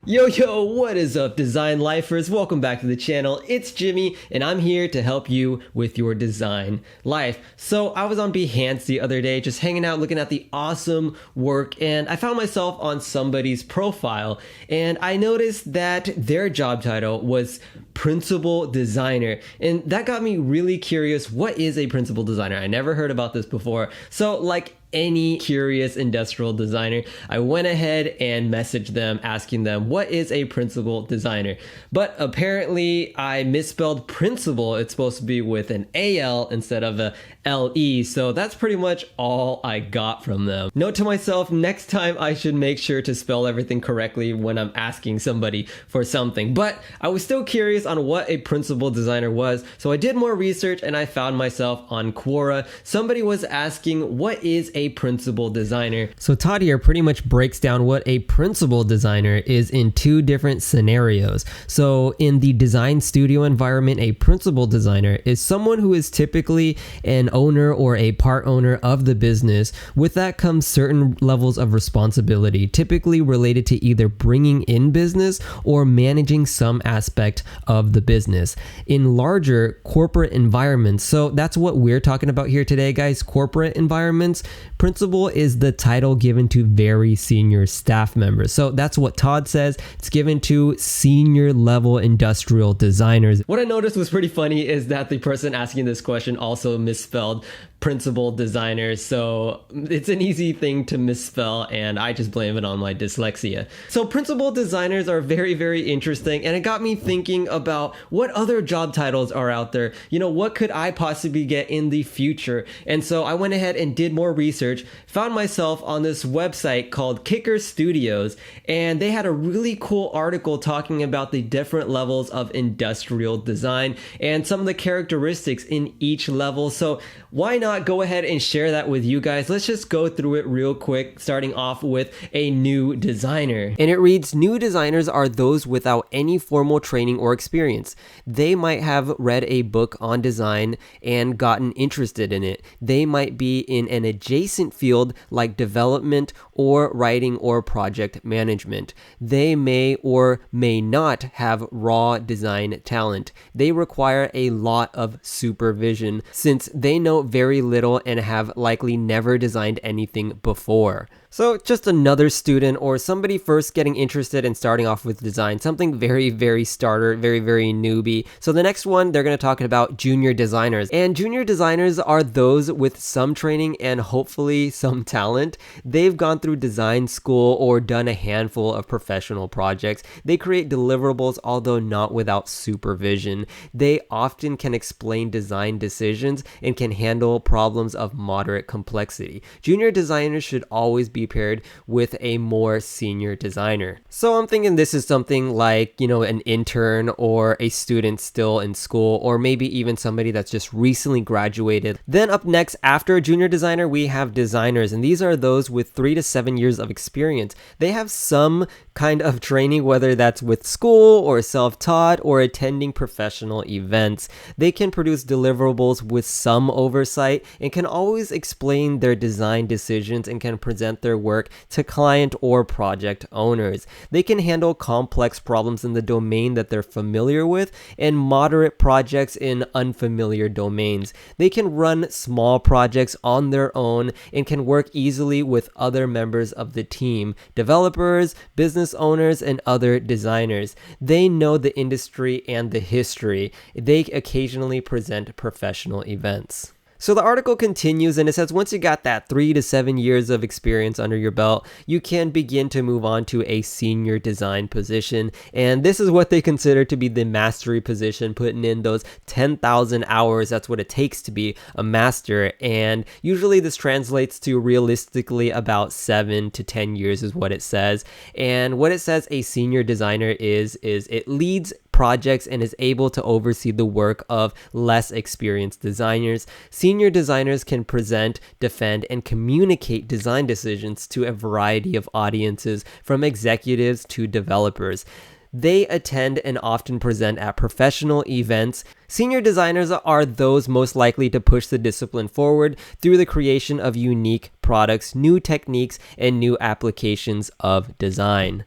Yo, what is up, design lifers? Welcome back to the channel. It's Jimmy, and I'm here to help you with your design life. So I was on Behance the other day, just hanging out, looking at the awesome work, and I found myself on somebody's profile, and I noticed that their job title was principal designer, and that got me really curious. What is a principal designer? I never heard about this before. So like any curious industrial designer, I went ahead and messaged them asking them, what is a principal designer? But apparently I misspelled principal. It's supposed to be with an AL instead of a LE. So that's pretty much all I got from them. Note to myself, next time I should make sure to spell everything correctly when I'm asking somebody for something. But I was still curious on what a principal designer was. So I did more research and I found myself on Quora. Somebody was asking, what is a principal designer? So Todd here pretty much breaks down what a principal designer is in two different scenarios. So in the design studio environment, a principal designer is someone who is typically an owner or a part owner of the business. With that comes certain levels of responsibility, typically related to either bringing in business or managing some aspect of the business. In larger corporate environments, so that's what we're talking about here today, guys, corporate environments, principal is the title given to very senior staff members. So that's what Todd says. It's given to senior level industrial designers. What I noticed was pretty funny is that the person asking this question also misspelled principal designer, so it's an easy thing to misspell and I just blame it on my dyslexia. So principal designers are very interesting, and it got me thinking about what other job titles are out there. You know, what could I possibly get in the future? And so I went ahead and did more research, found myself on this website called Kicker Studios, and they had a really cool article talking about the different levels of industrial design and some of the characteristics in each level. So why not go ahead and share that with you guys? Let's just go through it real quick, starting off with a new designer. And it reads, new designers are those without any formal training or experience. They might have read a book on design and gotten interested in it. They might be in an adjacent field like development or writing or project management. They may or may not have raw design talent. They require a lot of supervision since they know very little and have likely never designed anything before. So just another student or somebody first getting interested in starting off with design, something very starter, very newbie. So the next one, they're going to talk about junior designers. And junior designers are those with some training and hopefully some talent. They've gone through design school or done a handful of professional projects. They create deliverables, although not without supervision. They often can explain design decisions and can handle problems of moderate complexity. Junior designers should always be paired with a more senior designer. So I'm thinking this is something like, you know, an intern or a student still in school, or maybe even somebody that's just recently graduated. Then up next, after a junior designer, we have designers, and these are those with 3 to 7 years of experience. They have some kind of training, whether that's with school or self-taught or attending professional events. They can produce deliverables with some oversight and can always explain their design decisions and can present their work to client or project owners. They can handle complex problems in the domain that they're familiar with and moderate projects in unfamiliar domains. They can run small projects on their own and can work easily with other members of the team, developers, business owners, and other designers. They know the industry and the history. They occasionally present professional events. So the article continues and it says once you got that 3 to 7 years of experience under your belt, you can begin to move on to a senior design position. And this is what they consider to be the mastery position, putting in those 10,000 hours. That's what it takes to be a master. And usually this translates to realistically about 7 to 10 years is what it says. And what it says a senior designer is it leads projects and is able to oversee the work of less experienced designers. Senior designers can present, defend, and communicate design decisions to a variety of audiences, from executives to developers. They attend and often present at professional events. Senior designers are those most likely to push the discipline forward through the creation of unique products, new techniques, and new applications of design.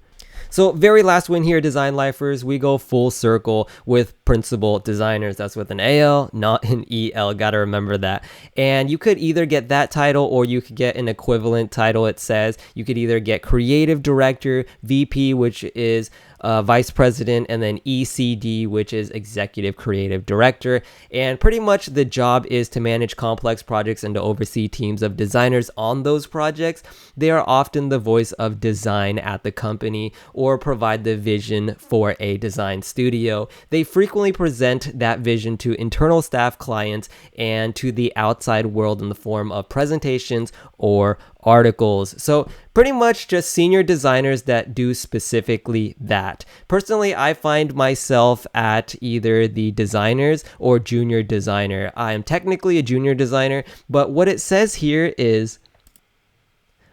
So very last one here, design lifers, we go full circle with principal designers. That's with an AL, not an EL. Gotta remember that. And you could either get that title or you could get an equivalent title. It says you could either get creative director, VP, which is vice president, and then ECD, which is executive creative director. And pretty much the job is to manage complex projects and to oversee teams of designers on those projects. They are often the voice of design at the company or provide the vision for a design studio. They frequently present that vision to internal staff, clients, and to the outside world in the form of presentations or articles. So pretty much just senior designers that do specifically that. Personally, I find myself at either the designers or junior designer. I am technically a junior designer, but what it says here is,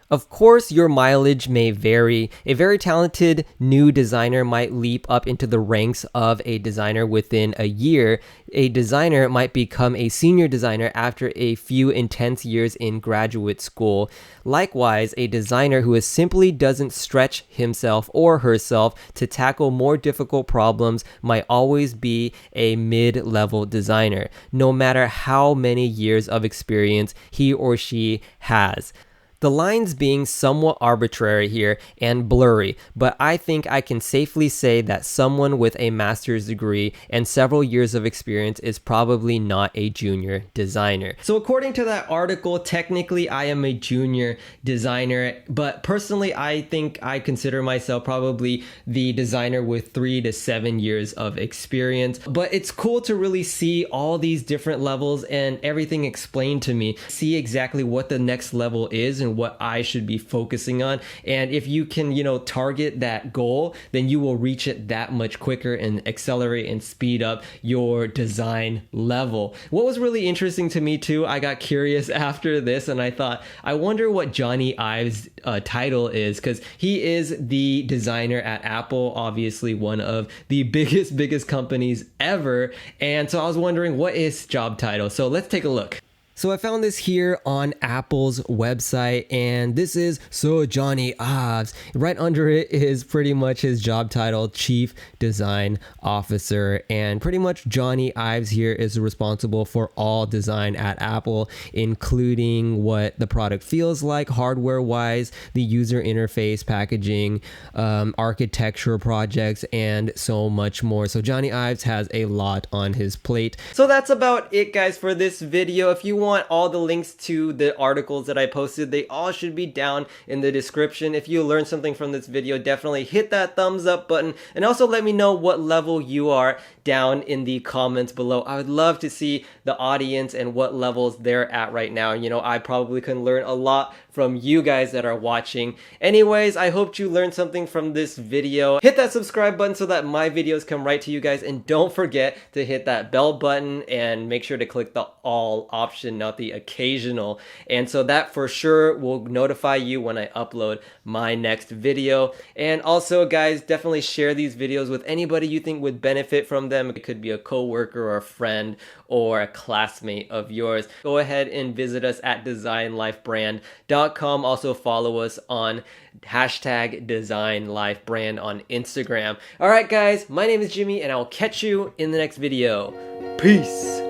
of course, your mileage may vary. A very talented new designer might leap up into the ranks of a designer within a year. A designer might become a senior designer after a few intense years in graduate school. Likewise, a designer who simply doesn't stretch himself or herself to tackle more difficult problems might always be a mid-level designer, no matter how many years of experience he or she has. The lines being somewhat arbitrary here and blurry, but I think I can safely say that someone with a master's degree and several years of experience is probably not a junior designer. So according to that article, technically I am a junior designer, but personally I think I consider myself probably the designer with 3 to 7 years of experience. But it's cool to really see all these different levels and everything explained to me, see exactly what the next level is and what I should be focusing on. And if you can, target that goal, then you will reach it that much quicker and accelerate and speed up your design level. What was really interesting to me too, I got curious after this and I thought, I wonder what Jony Ives' title is, because he is the designer at Apple, obviously one of the biggest companies ever. And so I was wondering, what is his job title? So let's take a look. So I found this here on Apple's website, and this is Jony Ives. Right under it is pretty much his job title, Chief Design Officer. And pretty much Jony Ives here is responsible for all design at Apple, including what the product feels like hardware-wise, the user interface, packaging, architecture projects, and so much more. So Jony Ives has a lot on his plate. So that's about it, guys, for this video. If you want all the links to the articles that I posted, they all should be down in the description. If you learned something from this video, definitely hit that thumbs up button, and also let me know what level you are down in the comments below. I would love to see the audience and what levels they're at right now. I probably can learn a lot from you guys that are watching. Anyways, I hope you learned something from this video. Hit that subscribe button so that my videos come right to you guys, and don't forget to hit that bell button and make sure to click the all option, not the occasional. And so that for sure will notify you when I upload my next video. And also, guys, definitely share these videos with anybody you think would benefit from them. It could be a coworker or a friend or a classmate of yours. Go ahead and visit us at designlifebrand.com. Also follow us on #designlifebrand on Instagram. All right, guys, my name is Jimmy, and I'll catch you in the next video. Peace.